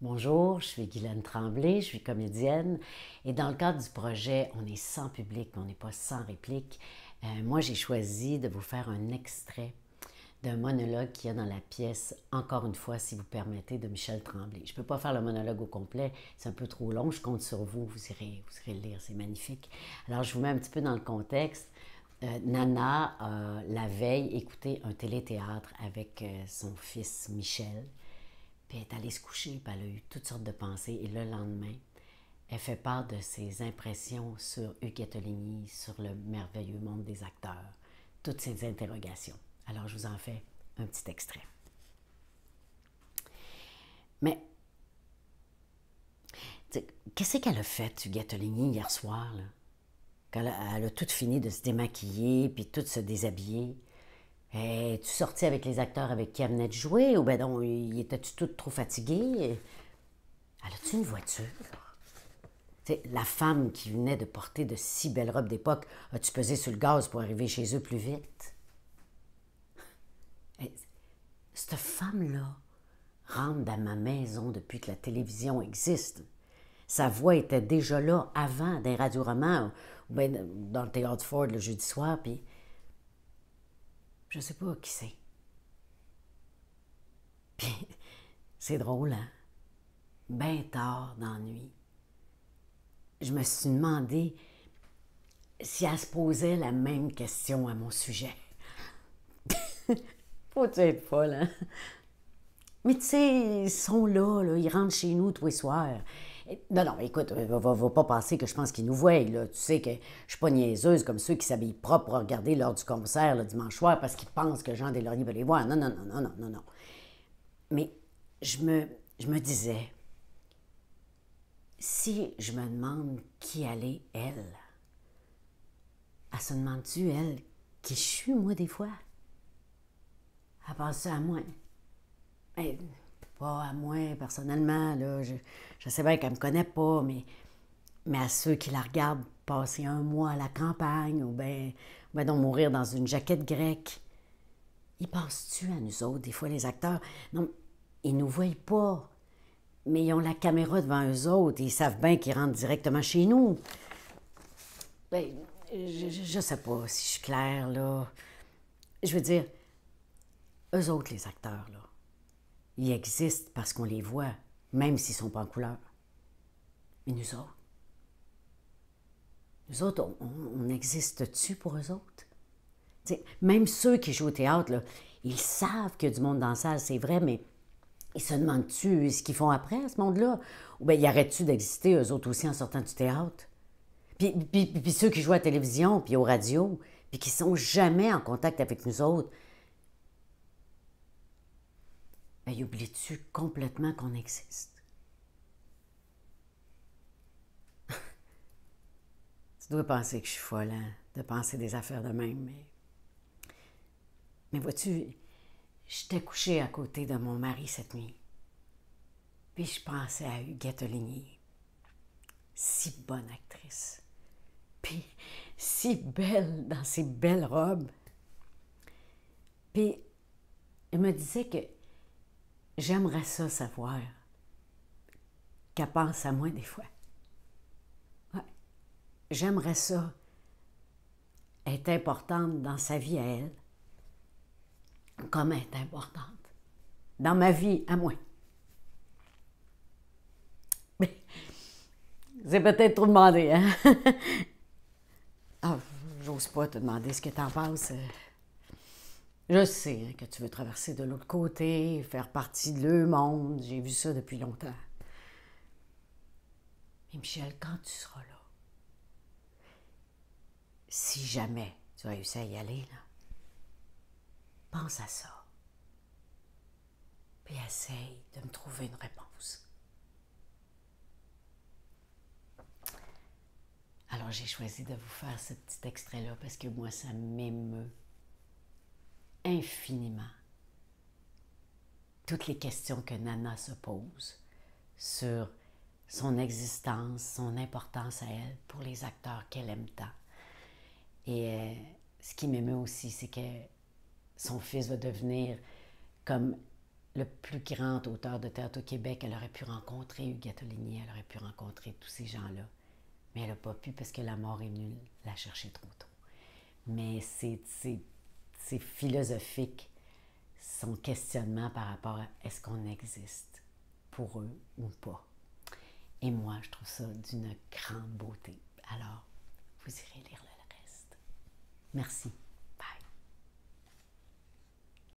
Bonjour, je suis Guylaine Tremblay, je suis comédienne et dans le cadre du projet On est sans public, on n'est pas sans réplique, moi j'ai choisi de vous faire un extrait d'un monologue qu'il y a dans la pièce Encore une fois, si vous permettez, de Michel Tremblay. Je ne peux pas faire le monologue au complet, c'est un peu trop long, je compte sur vous, vous irez le lire, c'est magnifique. Alors je vous mets un petit peu dans le contexte. Nana a la veille écouté un téléthéâtre avec son fils Michel. Puis elle est allée se coucher, puis elle a eu toutes sortes de pensées. Et le lendemain, elle fait part de ses impressions sur Huguette Ligny, sur le merveilleux monde des acteurs, toutes ces interrogations. Alors, je vous en fais un petit extrait. Mais, qu'est-ce qu'elle a fait, Huguette Ligny, hier soir, là? Quand elle a tout fini de se démaquiller, puis tout se déshabiller. Es-tu sortie avec les acteurs avec qui elle venait de jouer, ou ben non, étais-tu toute trop fatiguée? Elle a-tu une voiture? T'sais, la femme qui venait de porter de si belles robes d'époque, as-tu pesé sur le gaz pour arriver chez eux plus vite? Et cette femme-là rentre dans ma maison depuis que la télévision existe. Sa voix était déjà là avant, dans les radioromans, ou bien dans le théâtre Ford le jeudi soir, puis je sais pas qui c'est. Puis c'est drôle, hein? Ben tard dans la nuit, je me suis demandé si elle se posait la même question à mon sujet. Faut-tu être folle, hein? Mais tu sais, ils sont là, ils rentrent chez nous tous les soirs. Non, non, écoute, va pas penser que je pense qu'ils nous voient, là. Tu sais que je suis pas niaiseuse comme ceux qui s'habillent propre pour regarder l'heure du concert le dimanche soir parce qu'ils pensent que Jean Deslauriers va les voir. Non, non, non, non, non, non, non. Mais je me disais, si je me demande qui elle est, elle se demande-tu, elle, qui je suis, moi, des fois? Elle pense ça à moi. Mais pas à moi, personnellement, là. Je sais bien qu'elle me connaît pas, mais à ceux qui la regardent passer un mois à la campagne ou ben donc mourir dans une jaquette grecque. Ils pensent-tu à nous autres, des fois, les acteurs? Non, ils nous voient pas. Mais ils ont la caméra devant eux autres et ils savent bien qu'ils rentrent directement chez nous. Ben, je sais pas si je suis claire, là. Je veux dire, eux autres, les acteurs, là, ils existent parce qu'on les voit, même s'ils sont pas en couleur. Mais nous autres, on existe-tu pour eux autres? T'sais, même ceux qui jouent au théâtre, là, ils savent qu'il y a du monde dans la salle, c'est vrai, mais ils se demandent-tu ce qu'ils font après, à ce monde-là? Ou bien y arrêtent-tu d'exister, eux autres aussi, en sortant du théâtre? Puis ceux qui jouent à la télévision, puis aux radios, puis qui sont jamais en contact avec nous autres, ben, ils oublient-tu complètement qu'on existe? Tu dois penser que je suis folle, hein, de penser des affaires de même, mais vois-tu, j'étais couchée à côté de mon mari cette nuit. Puis je pensais à Huguette Ligny. Si bonne actrice. Puis si belle dans ses belles robes. Puis elle me disait que j'aimerais ça savoir qu'elle pense à moi des fois. Ouais. J'aimerais ça être importante dans sa vie à elle, comme être importante dans ma vie à moi. Mais c'est peut-être trop demandé, hein? Ah, j'ose pas te demander ce que t'en penses. Je sais hein, que tu veux traverser de l'autre côté, faire partie de le monde. J'ai vu ça depuis longtemps. Mais Michel, quand tu seras là, si jamais tu as réussi à y aller, là, pense à ça. Puis essaye de me trouver une réponse. Alors j'ai choisi de vous faire ce petit extrait-là parce que moi, ça m'émeut infiniment. Toutes les questions que Nana se pose sur son existence, son importance à elle pour les acteurs qu'elle aime tant. Et ce qui m'émeut aussi, c'est que son fils va devenir comme le plus grand auteur de théâtre au Québec. Elle aurait pu rencontrer Hugues Gatolini, elle aurait pu rencontrer tous ces gens-là. Mais elle n'a pas pu parce que la mort est venue la chercher trop tôt. Mais c'est philosophique, son questionnement par rapport à est-ce qu'on existe pour eux ou pas. Et moi, je trouve ça d'une grande beauté. Alors, vous irez lire le reste. Merci.